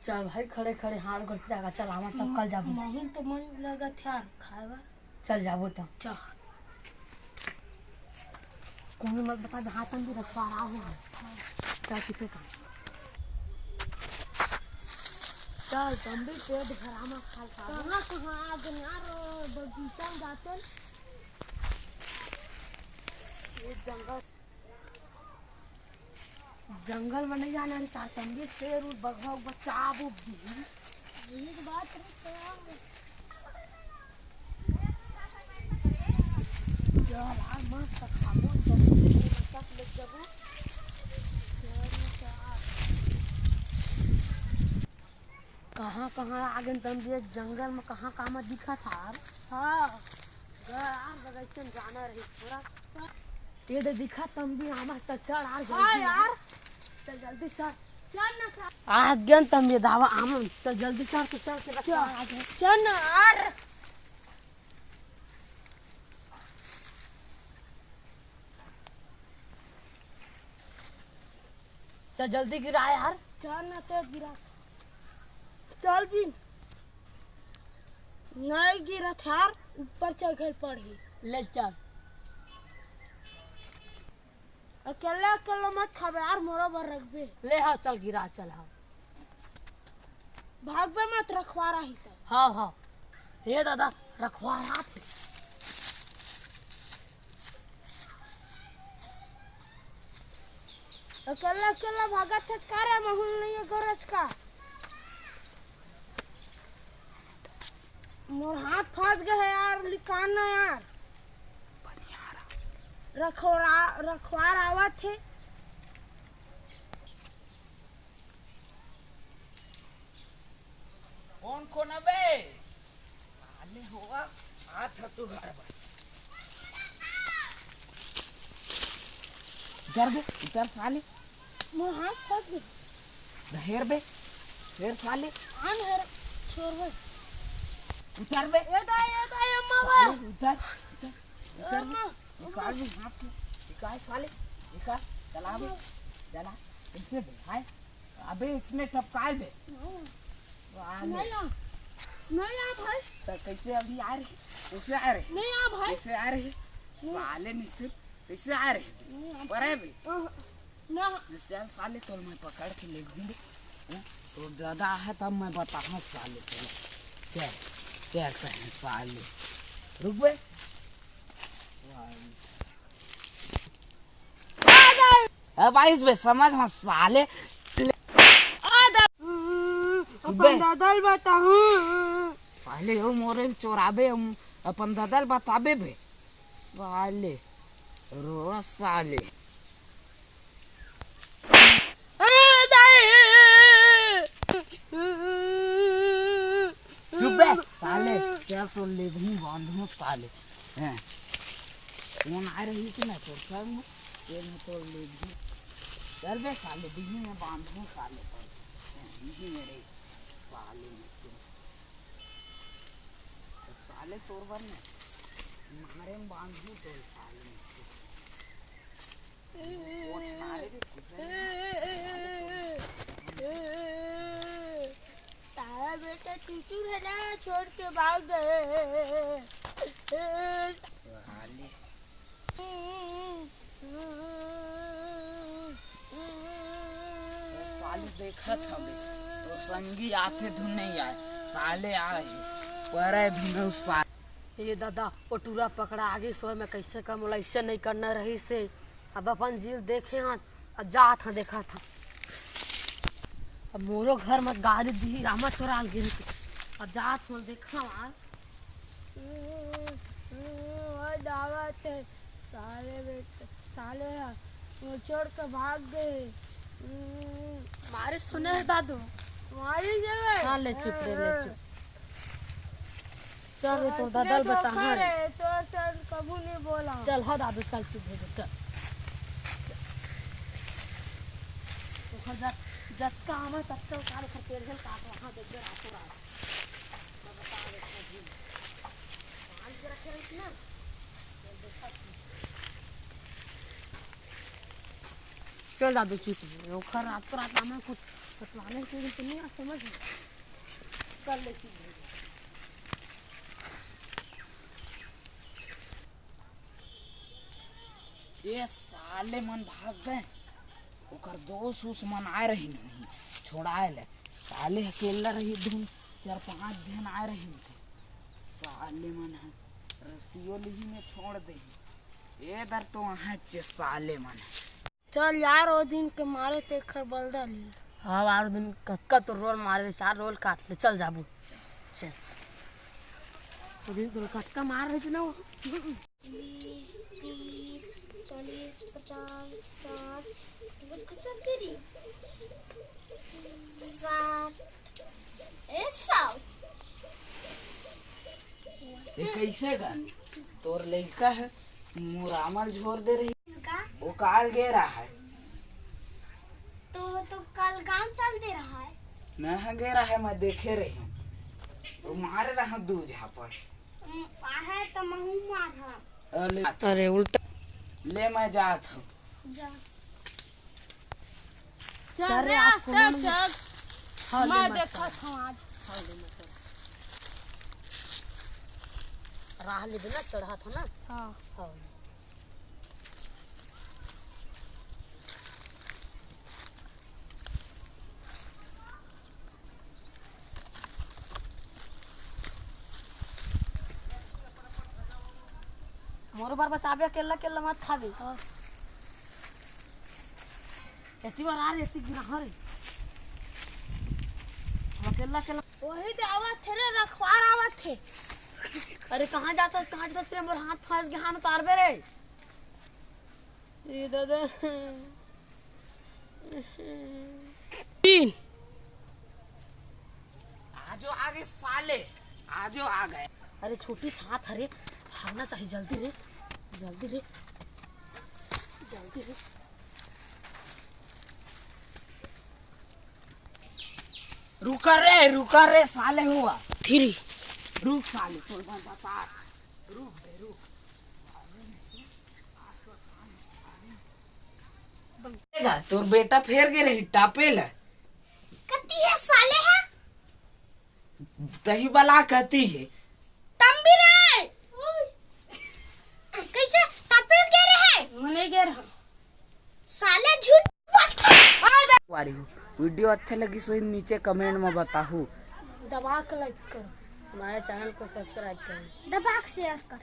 चल भाई खड़े खड़े हाथ गोड़ जाएगा। चल आवा तब कल जाबो। माहुल तो मन लगा था यार खाएगा। चल जाबो तब। चल कौन मत बता हाथ में भी रखवा रहा हूँ। चल कितने का चल तुम भी पेट भरामा खा कहाँ कहाँ आगे यार बगीचा में जाते ये जंगल में नहीं जाना रे साथ तुम भी शेर और बघवा बचाबो भी यही तो बात है। चल यार मस्त खाबो तो तक ले जाबो। कहाँ कहाँ आगे तुम भी जंगल में कहाँ कहाँ में दिखा था। हाँ यार बगीचे में जाना रही थोड़ा ये तो दिखा तुम भी आमा तो चढ़ आ हाँ यार चल जल्दी चल। चल ना खा आ गन तुम ये दावा आम चल जल्दी चढ़ के चल के रखवा आ गए। चल ना यार चल जल्दी गिरा यार। चल ना तेज गिरा चल भी नहीं गिरा था यार ऊपर चढ़ पड़ी ले चल। अकेले अकेले मत खाबे यार मोरा बर रखबे ले हाँ चल गिरा चल। हाँ भागबे मत रखवा रही तो हाँ हाँ ये दादा रखवा रहा थे। अकेला अकेला भागा छटकारा माहौल नहीं है गरज का मोर हाथ फंस गए है यार लिकाना यार रखवार आवत थे कौन कौन अबे साले होगा हाथ तू घर बा इधर बे इधर साले मोर हाथ फंस गए दहेर बे हेर साले आन हर छोड़ बे उतर बे ये दाई अम्मा बा साले उतर उतर उतर बे निकाल बे हाथ से निकाल साले निकाल चला बे चला कैसे बे हाय अबे इसने टपकाए बे नहीं आ भाई तो कैसे अभी आ रहे कैसे आ रहे नहीं आ भाई कैसे आ रहे साले मित्र कैसे आ रहे परे बे ना चल साले तो मैं पकड़ के ले घूम तो दादा है तब मैं बताऊँ साले चल चल क्या कहें साले रुक बे अब आइस बे समझ मत साले अपन दादल बताऊं साले हो मोरे चोराबे अपन दादल बताबे बे साले रो साले चुप बे साले क्या तो ले भी बांधू साले हैं कौन आ रही कि ना तो सब ये में तो ले भी चल बे साले दिखी में बांधू साले पर इसी मेरे साले में तो साले चोर बन मारे में बांधू तो साले में वो मारे तारा बेटा टूटू है ना छोड़ के भाग गए साले साले देखा था बे तो संगी आते धुन नहीं आए साले आ रहे परे धुन साले ये दादा पटूरा पकड़ा आगे सो में कैसे कम बोला इससे नहीं करना रही से अब अपन जीव देखे हाँ अब जात हाँ देखा था अब मोरो घर मत गाड़ी दी रामा चोरा गिर अब जात में देखा यार दावत है साले बेटे साले वो छोड़ के भाग गए मारे सुने है दादू मारी जगह हाँ ले चुप रे ले चुप चल रे तो दादल बता हाँ रे तो सर कबू नहीं बोला चल हाँ दादू चल चुप हो जा चल जब का हमें तब तक काल कर तेल जल काट वहाँ देख कर आते रहा मैं बता देता जी पानी के रखे रही ना चल दादू चुप हो खर रात को रात हमें कुछ पटवाने के लिए तो नहीं समझ कर लेती ये साले मन भाग गए, ओकर दोस्त उस मन आए रही नहीं छोड़ाए ले। साले अकेला रही धुन 4-5 जन आए रही थे। साले मन है रस्तियों लिही में छोड़ दे। ये दर तो वहाँ चे साले मन। चल यार वो दिन के मारे ते खर बलदा ली। हाँ बार दिन कक्का तो रोल मारे 4 रोल काट ले चल जाबू चल। तो दिन तो कक्का मार रही थी ना वो। 20, 30, 40, 50, 60 कुछ तेरी 60 ये कैसे का तोर लड़का है मुरामल झोर दे रही। वो कार गे रहा है तो कल काम चल दे रहा है। नहीं गे रहा है, मैं देखे रही हूँ। वो मारे रहा दूध यहाँ पर है तो महू मार अरे उल्टा ले मैं जात हूँ। जा चल रे आज चल हाँ ले मैं मत देखा कर। था आज हाँ ले मत कर। राह ले बिना चढ़ा था ना। हाँ हाँ मोर बार बचाबे अकेला मत खाबे। हाँ ऐसी बार आ रे ऐसी गिरा हाँ रे अकेला वही तो आवा थे रे रखवार आवा थे। अरे कहाँ जाता रे मोर हाथ फंस गया हाथ उतार बे रे ये दादा 3 आजो आगे साले आजो आ गए। अरे छोटी साथ हरे भागना चाहिए जल्दी रे जल्दी रे जल्दी रे। रुका रे साले हुआ 3 रुक साले थोड़ा बता रुक तोर बेटा फेर गे रही टापेल कती है साले है दही बला कहती है तम भी रहे कैसे टपेल गे रहे नहीं गे रहा साले झूठ वारी हो। वीडियो अच्छा लगी सो नीचे कमेंट में बताहू। दबा के लाइक करो हमारे चैनल को सब्सक्राइब करें। दबा के शेयर कर